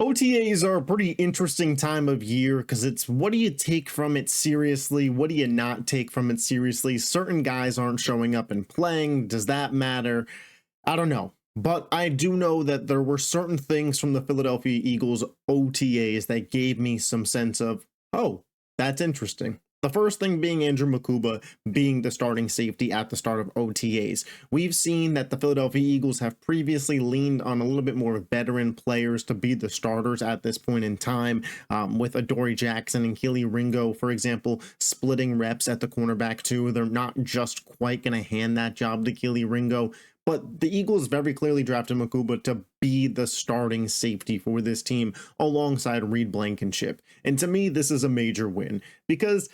OTAs are a pretty interesting time of year because it's what do you take from it seriously? What do you not take from it seriously? Certain guys aren't showing up and playing. Does that matter? I don't know. But I do know that there were certain things from the Philadelphia Eagles OTAs that gave me some sense of, oh, that's interesting. The first thing being Andrew Makuba being the starting safety at the start of OTAs. We've seen that the Philadelphia Eagles have previously leaned on a little bit more veteran players to be the starters at this point in time, with Adoree Jackson and Kelee Ringo, for example, splitting reps at the cornerback too. They're not just quite going to hand that job to Kelee Ringo. But the Eagles very clearly drafted Makuba to be the starting safety for this team alongside Reed Blankenship. And to me, this is a major win because,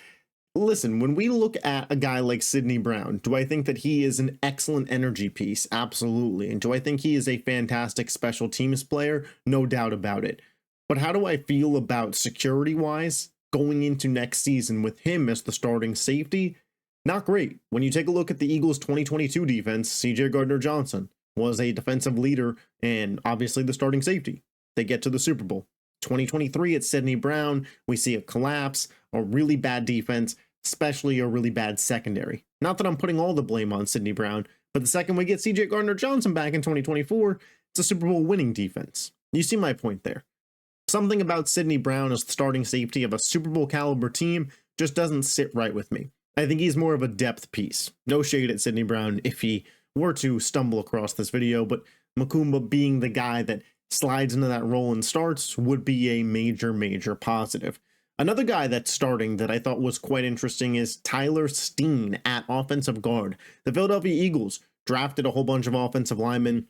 listen, when we look at a guy like Sidney Brown, do I think that he is an excellent energy piece? Absolutely. And do I think he is a fantastic special teams player? No doubt about it. But how do I feel about security-wise going into next season with him as the starting safety? Not great. When you take a look at the Eagles' 2022 defense, CJ Gardner-Johnson was a defensive leader and obviously the starting safety. They get to the Super Bowl. 2023, it's Sidney Brown. We see a collapse, a really bad defense, especially a really bad secondary. Not that I'm putting all the blame on Sidney Brown, but the second we get CJ Gardner-Johnson back in 2024, it's a Super Bowl winning defense. You see my point there. Something about Sidney Brown as the starting safety of a Super Bowl caliber team just doesn't sit right with me. I think he's more of a depth piece. No shade at Sidney Brown if he were to stumble across this video, but Makuba being the guy that slides into that role and starts would be a major positive. Another guy that's starting that I thought was quite interesting is Tyler Steen at offensive guard. The Philadelphia Eagles drafted a whole bunch of offensive linemen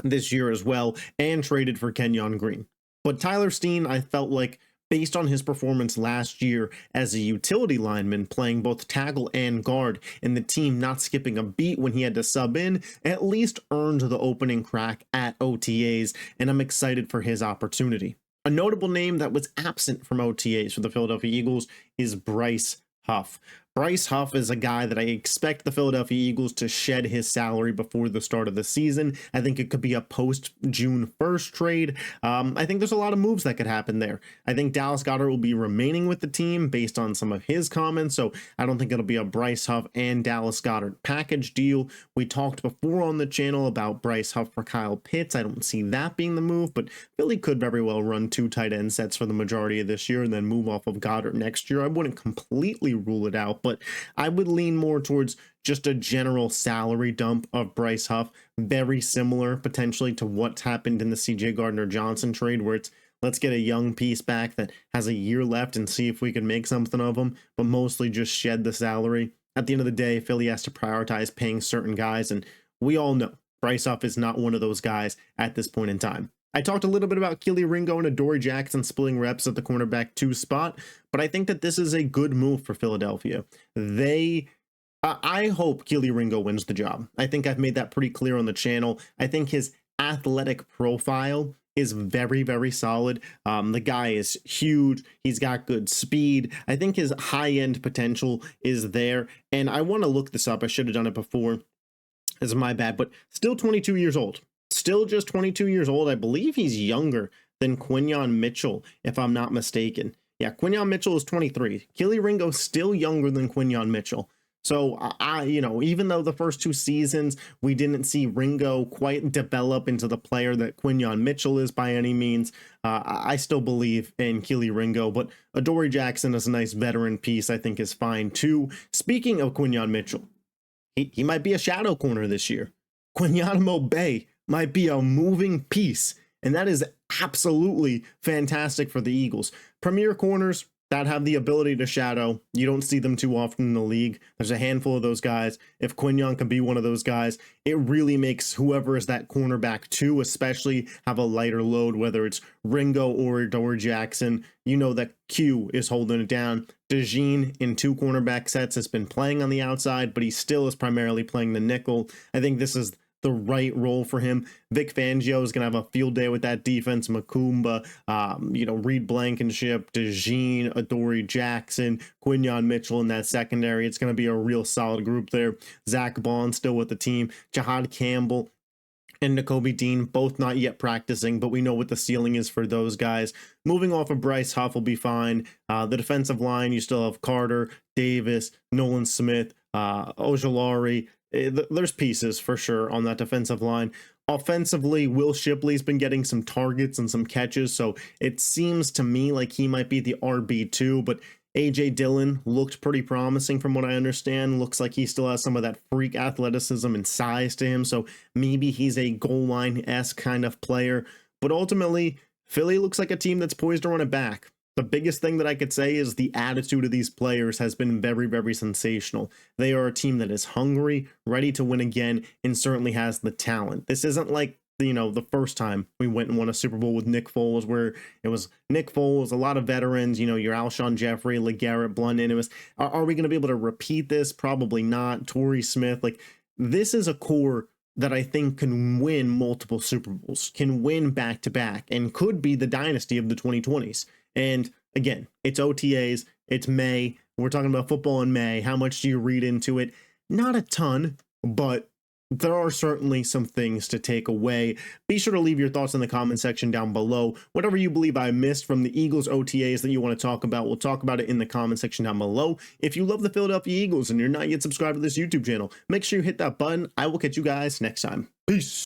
this year as well and traded for Kenyon Green. But Tyler Steen, I felt like, based on his performance last year as a utility lineman playing both tackle and guard and the team not skipping a beat when he had to sub in, at least earned the opening crack at OTAs, and I'm excited for his opportunity. A notable name that was absent from OTAs for the Philadelphia Eagles is Bryce Huff. Bryce Huff is a guy that I expect the Philadelphia Eagles to shed his salary before the start of the season. I think it could be a post-June 1st trade. I think there's a lot of moves that could happen there. I think Dallas Goedert will be remaining with the team based on some of his comments, so I don't think it'll be a Bryce Huff and Dallas Goedert package deal. We talked before on the channel about Bryce Huff for Kyle Pitts. I don't see that being the move, but Philly could very well run 2 tight end sets for the majority of this year and then move off of Goddard next year. I wouldn't completely rule it out, but I would lean more towards just a general salary dump of Bryce Huff, very similar potentially to what's happened in the CJ Gardner-Johnson trade, where it's let's get a young piece back that has a year left and see if we can make something of him, but mostly just shed the salary. At the end of the day, Philly has to prioritize paying certain guys, and we all know Bryce Huff is not one of those guys at this point in time. I talked a little bit about Kelee Ringo and Adoree Jackson splitting reps at the cornerback 2 spot, but I think that this is a good move for Philadelphia. I hope Kelee Ringo wins the job. I think I've made that pretty clear on the channel. I think his athletic profile is very solid. The guy is huge. He's got good speed. I think his high-end potential is there, and I want to look this up. I should have done it before. This is my bad, but still 22 years old. Still just 22 years old. I believe he's younger than Quinyon Mitchell, if I'm not mistaken. Yeah, Quinyon Mitchell is 23. Kelee Ringo still younger than Quinyon Mitchell. So even though the first 2 seasons we didn't see Ringo quite develop into the player that Quinyon Mitchell is by any means, I still believe in Kelee Ringo. But Adoree Jackson is a nice veteran piece. I think is fine too. Speaking of Quinyon Mitchell, he might be a shadow corner this year. Quinyon Bay might be a moving piece, and that is absolutely fantastic for the Eagles. Premier corners that have the ability to shadow, you don't see them too often in the league. There's a handful of those guys. If Quinyon can be one of those guys, it really makes whoever is that cornerback 2 especially have a lighter load, whether it's Ringo or Adoree Jackson. You know that Q is holding it down. DeJean in 2 cornerback sets has been playing on the outside, but he still is primarily playing the nickel. I think this is the right role for him. Vic Fangio is going to have a field day with that defense. Makumba, Reed Blankenship, DeJean, Adoree Jackson, Quinyon Mitchell in that secondary. It's going to be a real solid group there. Zach Bond still with the team. Jahad Campbell and Nakobe Dean, both not yet practicing, but we know what the ceiling is for those guys. Moving off of Bryce Huff will be fine. The defensive line, you still have Carter, Davis, Nolan Smith, Ojolari. There's pieces for sure on that defensive line. Offensively, Will Shipley's been getting some targets and some catches, so it seems to me like he might be the RB2, but AJ Dillon looked pretty promising from what I understand. Looks like he still has some of that freak athleticism and size to him, so maybe he's a goal line-esque kind of player. But ultimately, Philly looks like a team that's poised to run it back. The biggest thing that I could say is the attitude of these players has been very, very sensational. They are a team that is hungry, ready to win again, and certainly has the talent. This isn't like, the first time we went and won a Super Bowl with Nick Foles, where it was Nick Foles, a lot of veterans, your Alshon Jeffrey, LeGarrette Blount, and it was, are we going to be able to repeat this? Probably not. Torrey Smith, this is a core that I think can win multiple Super Bowls, can win back-to-back, and could be the dynasty of the 2020s. And again, it's OTAs, it's May, we're talking about football in May. How much do you read into it? Not a ton, but there are certainly some things to take away. Be sure to leave your thoughts in the comment section down below. Whatever you believe I missed from the Eagles OTAs that you want to talk about, we'll talk about it in the comment section down below. If you love the Philadelphia Eagles and you're not yet subscribed to this YouTube channel, make sure you hit that button. I will catch you guys next time. Peace.